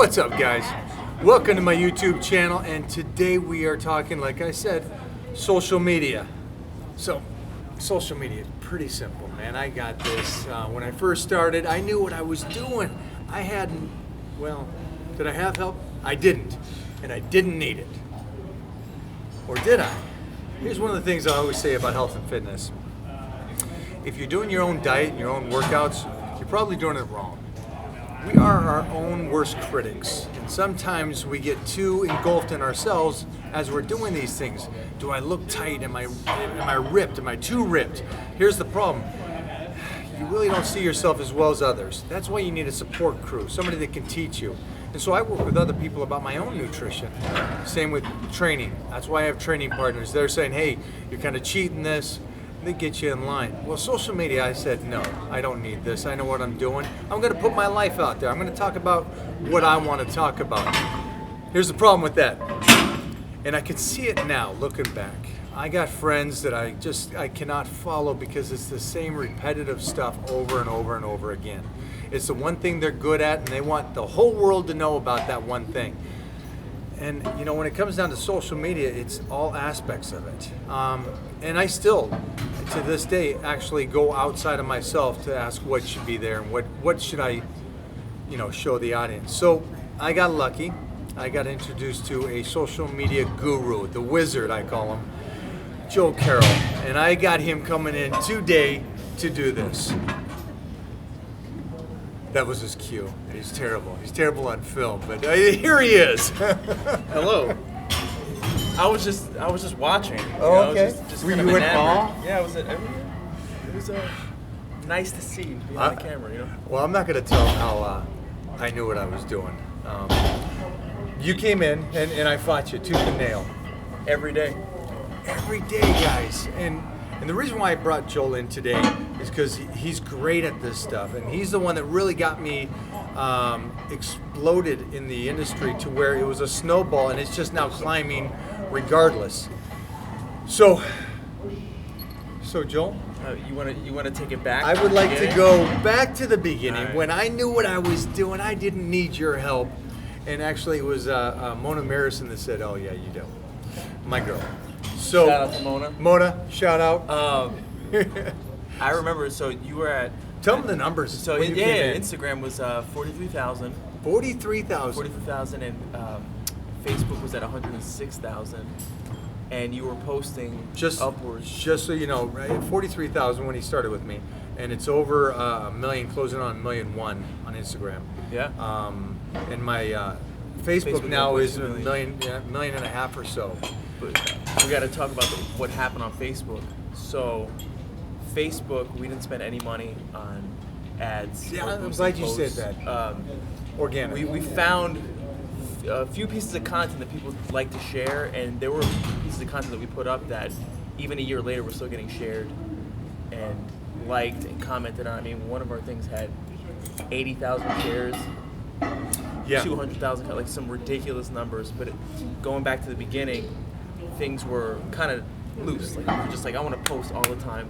What's up, guys? Welcome to my YouTube channel, and today we are talking, like I said, social media. So, social media is pretty simple, man. I got this. When I first started, I knew what I was doing. I hadn't, well, did I have help? I didn't, and I didn't need it. Or did I? Here's one of the things I always say about health and fitness. If you're doing your own diet and your own workouts, you're probably doing it wrong. We are our own worst critics, and sometimes we get too engulfed in ourselves as we're doing these things. Do I look tight? Am I ripped? Am I too ripped? Here's the problem. You really don't see yourself as well as others. That's why you need a support crew, somebody that can teach you. And so I work with other people about my own nutrition. Same with training. That's why I have training partners. They're saying, hey, you're kind of cheating this. They get you in line. Well, social media, I said, no, I don't need this. I know what I'm doing. I'm going to put my life out there. I'm going to talk about what I want to talk about. Here's the problem with that. And I can see it now, looking back. I got friends that I cannot follow because it's the same repetitive stuff over and over and over again. It's the one thing they're good at, and they want the whole world to know about that one thing. And you know, when it comes down to social media, it's all aspects of it. And I still, to this day, actually go outside of myself to ask what should be there and what should I, show the audience. So I got lucky. I got introduced to a social media guru, the wizard, I call him, Joel Caro. And I got him coming in today to do this. That was his cue. He's terrible. He's terrible on film, but here he is. Hello. I was just watching. Oh, okay. Just Were kind you of in enamored. awe? Yeah, it was nice to see behind the camera. Well, I'm not going to tell how I knew what I was doing. You came in, and I fought you tooth and nail. Every day. Every day, guys. And the reason why I brought Joel in today is because he's great at this stuff, and he's the one that really got me exploded in the industry to where it was a snowball, and it's just now climbing regardless. So Joel, You want to take it back? I would like to beginning? go back to the beginning. Right. When I knew what I was doing, I didn't need your help. And actually, it was Mona Marison that said, "Oh yeah, you do." My girl. So Shout out to Mona. Mona, shout out. I remember. So you were at. Tell them the numbers. So when you came in. Instagram was 43,000. 43,000. 43,000, and Facebook was at 106,000. And you were posting upwards. Just so you know, right? 43,000 when he started with me, and it's over a million, closing on 1,000,001 on Instagram. Yeah. And my Facebook now is a million and a half or so. But we got to talk about what happened on Facebook. So, Facebook, we didn't spend any money on ads. Yeah, or I'm boosting glad you posts. said that. Organic. We found a few pieces of content that people like to share, and there were pieces of content that we put up that even a year later were still getting shared and liked and commented on. I mean, one of our things had 80,000 shares. Yeah. 200,000, like some ridiculous numbers. But going back to the beginning, things were kind of loose. Like, we're just like, I want to post all the time.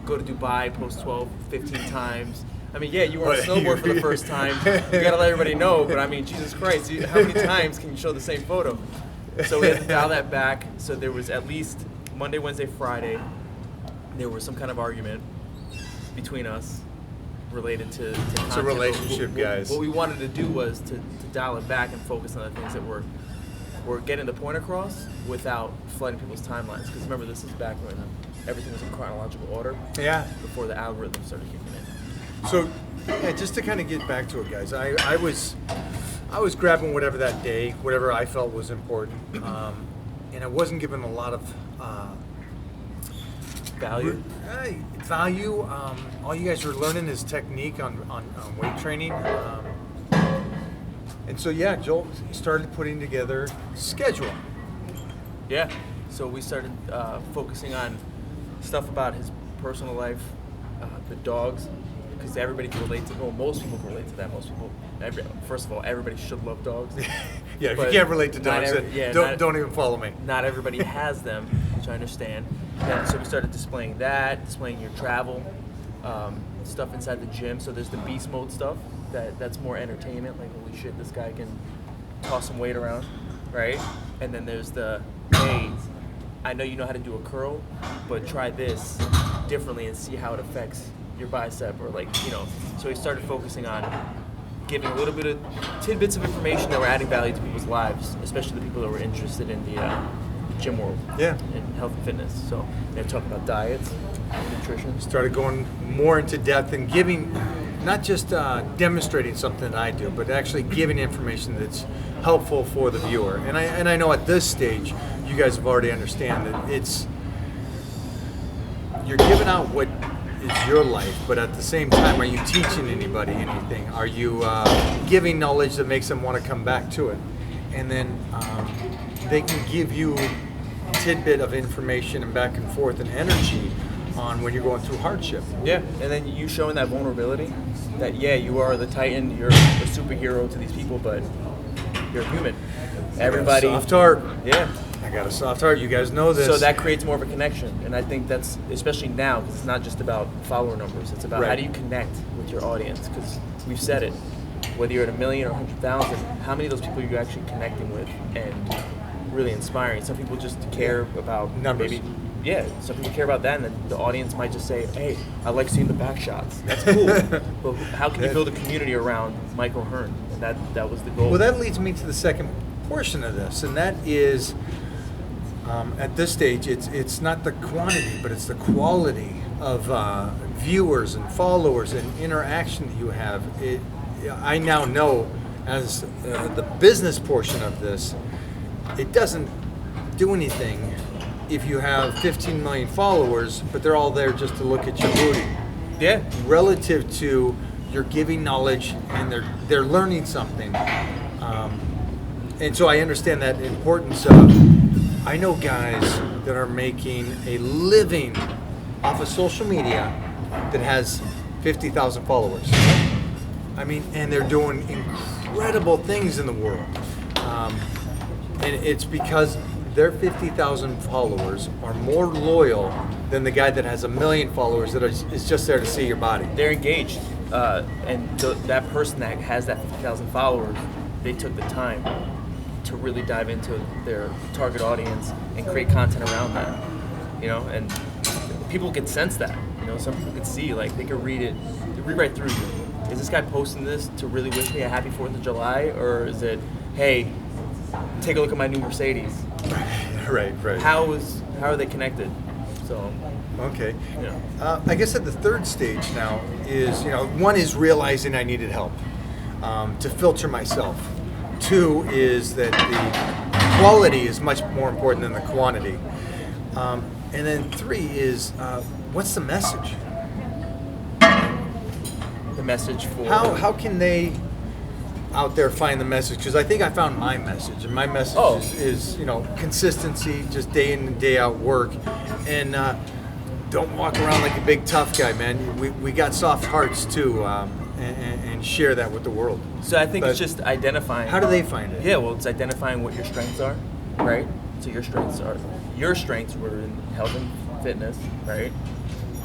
Go to Dubai, post 12, 15 times. I mean, yeah, you were on a snowboard for the first time. You got to let everybody know. But I mean, Jesus Christ, how many times can you show the same photo? So we had to dial that back. So there was at least Monday, Wednesday, Friday, there was some kind of argument between us related to content. It's a relationship, guys. What we wanted to do was to dial it back and focus on the things that were getting the point across without flooding people's timelines. Because remember, this is back when everything was in chronological order. Yeah. Before the algorithm started kicking in. So, yeah, just to kind of get back to it, guys, I was grabbing whatever that day, whatever I felt was important, and I wasn't given a lot of value. Value. All you guys are learning is technique on weight training. And so, yeah, Joel started putting together schedule. Yeah. So we started focusing on stuff about his personal life, the dogs, because everybody can relate to. Well, most people can relate to that. First of all, everybody should love dogs. Yeah, if you can't relate to dogs, don't even follow me. Not everybody has them, which I understand. And so we started displaying your travel, stuff inside the gym. So there's the beast mode stuff, that's more entertainment. Like, holy shit, this guy can toss some weight around, right? And then there's the, hey, I know you know how to do a curl, but try this differently and see how it affects your bicep, or like, you know. So he started focusing on giving a little bit of tidbits of information that were adding value to people's lives, especially the people that were interested in the gym world, and health and fitness. So they talk about diets, nutrition. Started going more into depth and giving, not just demonstrating something that I do, but actually giving information that's helpful for the viewer. And I know at this stage, you guys have already understand that you're giving out what is your life, but at the same time, are you teaching anybody anything? Are you giving knowledge that makes them want to come back to it? And then they can give you a tidbit of information and back and forth and energy on when you're going through hardship. Yeah, and then you showing that vulnerability, that you are the Titan, you're a superhero to these people, but you're human. Everybody. Soft heart. Yeah. I got a soft heart. You guys know this. So that creates more of a connection, and I think that's, especially now, because it's not just about follower numbers. It's about how do you connect with your audience, because we've said it. Whether you're at 1 million or 100,000, how many of those people are you actually connecting with and really inspiring? Some people just care about numbers. Maybe, some people care about that, and then the audience might just say, hey, I like seeing the back shots. That's cool. But how can you build a community around Michael Hearn? And that was the goal. Well, that leads me to the second portion of this, and that is, at this stage, it's not the quantity, but it's the quality of viewers and followers and interaction that you have. I now know, as the business portion of this, it doesn't do anything if you have 15 million followers, but they're all there just to look at your booty. Yeah. Relative to you're giving knowledge and they're learning something. And so I understand that importance of, I know guys that are making a living off of social media that has 50,000 followers. I mean, and they're doing incredible things in the world. And it's because their 50,000 followers are more loyal than the guy that has 1 million followers that is just there to see your body. They're engaged. And that person that has that 50,000 followers, they took the time to really dive into their target audience and create content around that, you know, and people can sense that, you know, some people can see, like, they can read it, they read right through you. Is this guy posting this to really wish me a happy 4th of July, or is it, hey, take a look at my new Mercedes? Right. How are they connected? So, okay. Yeah. I guess at the third stage now is, you know, one is realizing I needed help to filter myself. 2 is that the quality is much more important than the quantity. And then 3 is, what's the message? The message for... How can they out there find the message? Because I think I found my message, and my message is, you know, consistency, just day in and day out work, and don't walk around like a big tough guy, man. We got soft hearts too, and share that with the world. So I think it's just identifying. How do they find it? Yeah, well, it's identifying what your strengths are, right? So your strengths were in health and fitness, right?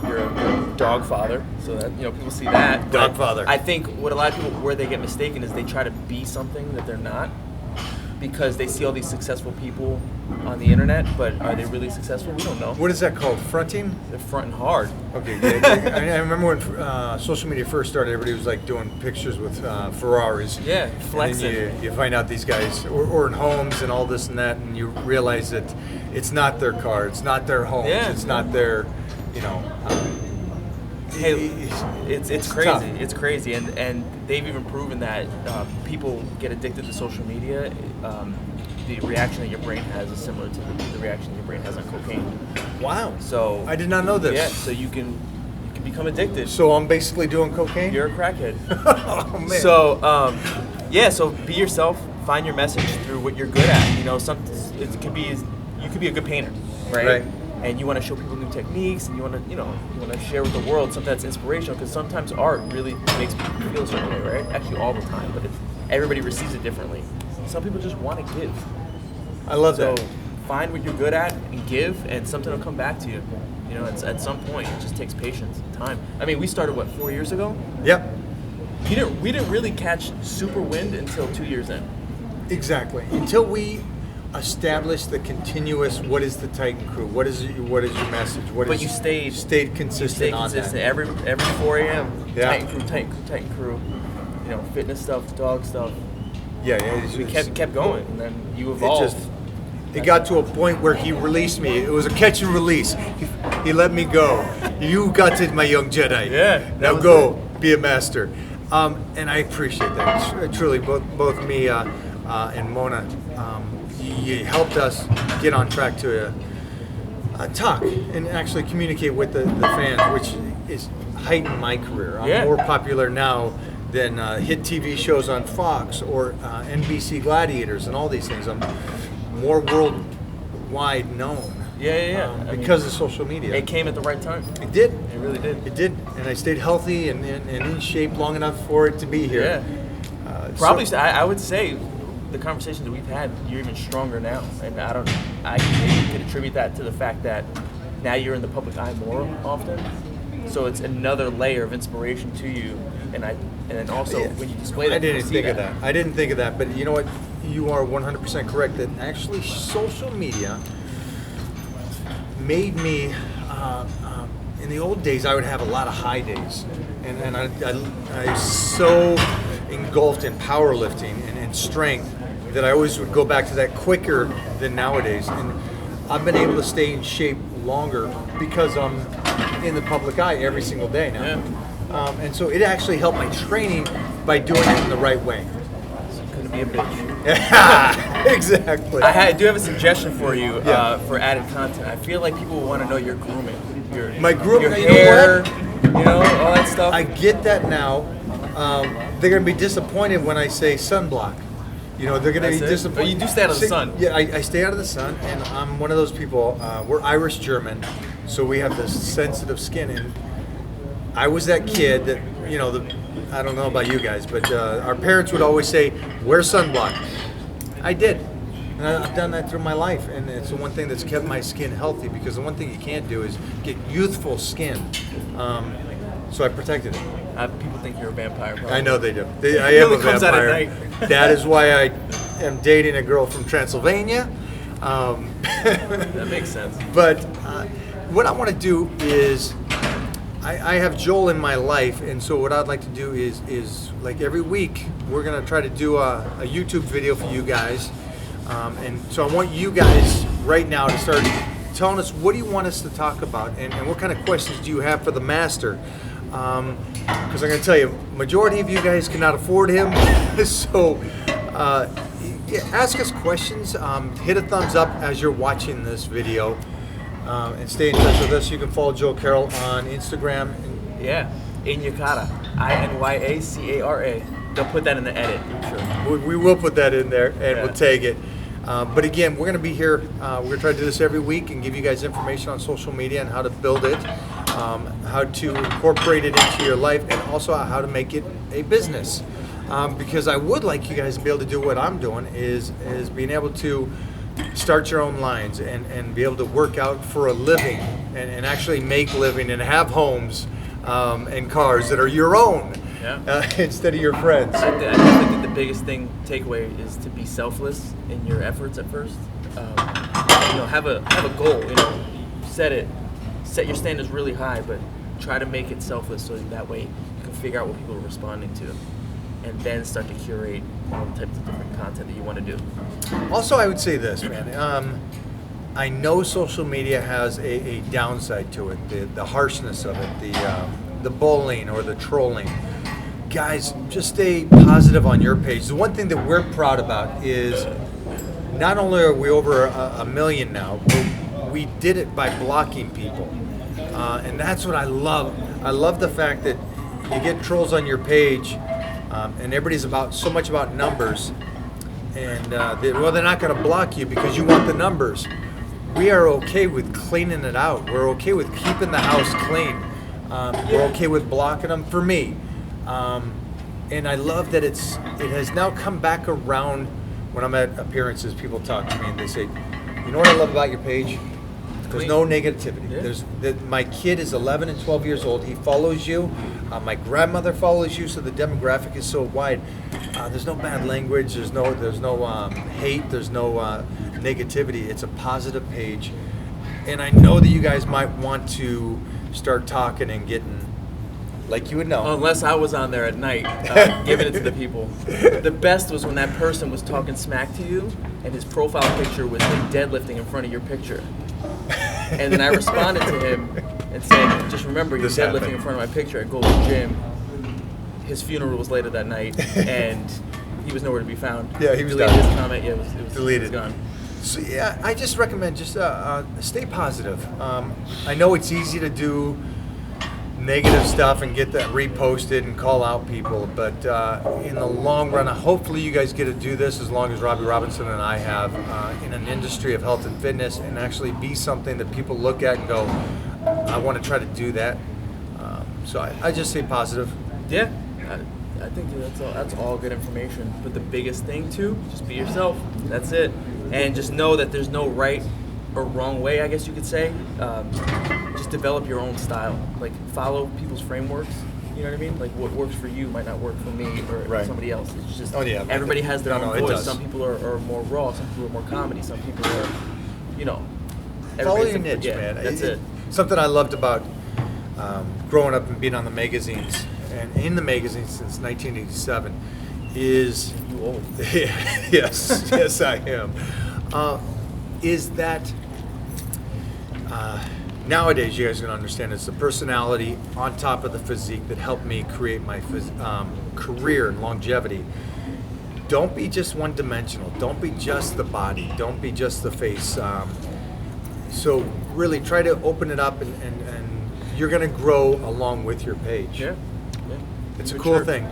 You're a dog father, so that, you know, people see that. Dog father. I think what a lot of people, where they get mistaken, is they try to be something that they're not, because they see all these successful people on the internet, but are they really successful? We don't know. What is that called? Fronting? They're fronting hard. Okay. I remember when social media first started, everybody was like doing pictures with Ferraris. Yeah, flexing. And then you find out these guys, or in homes and all this and that, and you realize that it's not their car, it's not their homes, it's not their, you know. Hey, it's crazy. Tough. It's crazy, and they've even proven that people get addicted to social media. The reaction that your brain has is similar to the reaction your brain has on cocaine. Wow. So I did not know this. Yeah, so you can become addicted. So I'm basically doing cocaine? You're a crackhead. Oh, man. So so be yourself. Find your message through what you're good at. You know, you could be a good painter, right? And you want to show people new techniques, and you want to share with the world something that's inspirational, because sometimes art really makes people feel a certain way, right? Actually, all the time, but everybody receives it differently. Some people just want to give. I love that. So find what you're good at and give, and something will come back to you. You know, at some point, it just takes patience and time. I mean, we started, 4 years ago? Yep. we didn't really catch super wind until 2 years in. Exactly. Until we establish the continuous, what is the Titan crew? What is your message? But you stayed consistent on that. Every 4 a.m. Yeah. Titan crew. You know, fitness stuff, dog stuff. Yeah. We kept going, and then you evolved. It got to a point where he released me. It was a catch and release. He let me go. You got to my young Jedi. Yeah. Now go be a master. And I appreciate that. Truly, both me and Mona, you helped us get on track to talk and actually communicate with the fans, which is heightened my career. I'm more popular now than hit TV shows on Fox or NBC Gladiators and all these things. I'm more worldwide known. Because of social media. It came at the right time. It did. It really did. It did. And I stayed healthy and in shape long enough for it to be here. Probably, I would say the conversations that we've had, you're even stronger now. And I could attribute that to the fact that now you're in the public eye more often. So it's another layer of inspiration to you. And then also when you display that, I didn't think of that. I didn't think of that. But you know what? You are 100% correct that actually social media made me, in the old days, I would have a lot of high days. And I was so engulfed in powerlifting and strength that I always would go back to that quicker than nowadays. And I've been able to stay in shape longer because I'm in the public eye every single day now. Yeah. And so it actually helped my training by doing it in the right way. So couldn't be a bitch. Exactly. I do have a suggestion for you for added content. I feel like people want to know your grooming. My grooming, your hair, all that stuff. I get that now. They're going to be disappointed when I say sunblock. They're going to be disappointed. But you do stay out of the sun. Yeah, I stay out of the sun, and I'm one of those people. We're Irish German, so we have this sensitive skin. And I was that kid that, I don't know about you guys, but our parents would always say, wear sunblock. I did. And I've done that through my life, and it's the one thing that's kept my skin healthy, because the one thing you can't do is get youthful skin. So I protected it. People think you're a vampire. Probably. I know they do. I am a vampire. Comes out at night. That is why I am dating a girl from Transylvania. That makes sense. But what I want to do is, I have Joel in my life, and so what I'd like to do is like every week, we're going to try to do a YouTube video for you guys. And so I want you guys right now to start telling us, what do you want us to talk about, and what kind of questions do you have for the master? Because I'm going to tell you, majority of you guys cannot afford him. So ask us questions. Hit a thumbs up as you're watching this video. And stay in touch with us. You can follow Joel Caro on Instagram. Inyacara. INYACARA. They'll put that in the edit, I'm sure. We will put that in there, and we'll tag it. But again, we're going to be here. We're going to try to do this every week and give you guys information on social media and how to build it, how to incorporate it into your life, and also how to make it a business. Because I would like you guys to be able to do what I'm doing, is being able to start your own lines and be able to work out for a living and actually make living and have homes and cars that are your own instead of your friends. I think the biggest takeaway is to be selfless in your efforts at first. Have a goal. Set your standards really high, but try to make it selfless so that way you can figure out what people are responding to, and then start to curate all the types of different content that you want to do. Also, I would say this, man. I know social media has a downside to it, the harshness of it, the bullying or the trolling. Guys, just stay positive on your page. The one thing that we're proud about is not only are we over a million now, but we did it by blocking people. And that's what I love. I love the fact that you get trolls on your page, and everybody's so much about numbers. And they're not going to block you because you want the numbers. We are okay with cleaning it out. We're okay with keeping the house clean. We're okay with blocking them, for me. And I love that it has now come back around. When I'm at appearances, people talk to me and they say, you know what I love about your page? There's clean. no negativity. Yeah. My kid is 11 and 12 years old. He follows you. My grandmother follows you, so the demographic is so wide. There's no bad language. There's no hate. There's no negativity. It's a positive page, and I know that you guys might want to start talking and getting, like you would know. Unless I was on there at night giving it to the people. The best was when that person was talking smack to you and his profile picture was him deadlifting in front of your picture. And then I responded to him and said, just remember, you're deadlifting in front of my picture at Gold's Gym. His funeral was later that night and he was nowhere to be found. Yeah, he was deleted done. his comment. Yeah, it was Deleted. It was gone. So yeah, I just recommend just stay positive. I know it's easy to do negative stuff and get that reposted and call out people, but in the long run, hopefully you guys get to do this as long as Robbie Robinson and I have in an industry of health and fitness, and actually be something that people look at and go, I want to try to do that. So I just say positive. Yeah, I think that's all good information. But the biggest thing too, just be yourself. That's it. And just know that there's no right or wrong way, I guess you could say. Just develop your own style. Like, follow people's frameworks. You know what I mean? Like, what works for you might not work for me or somebody else. It's just everybody has their own voice. Some people are more raw. Some people are more comedy. Some people are, Follow your niche, man. That's it. Something I loved about growing up and being on the magazines and in the magazines since 1987 is You old. yes, I am. Is that nowadays you guys are gonna understand it's the personality on top of the physique that helped me create my career and longevity. Don't be just one-dimensional. Don't be just the body. Don't be just the face. So really try to open it up, and you're gonna grow along with your page. Yeah. It's a cool thing.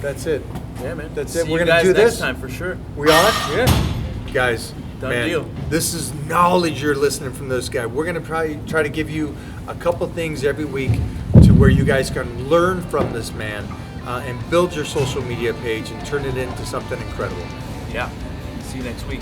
That's it. Yeah, man. That's See it. We're you gonna guys do next this time for sure. We are? Yeah. Guys, Done man, deal. this is knowledge you're listening from this guy. We're gonna try to give you a couple things every week to where you guys can learn from this man and build your social media page and turn it into something incredible. Yeah. See you next week.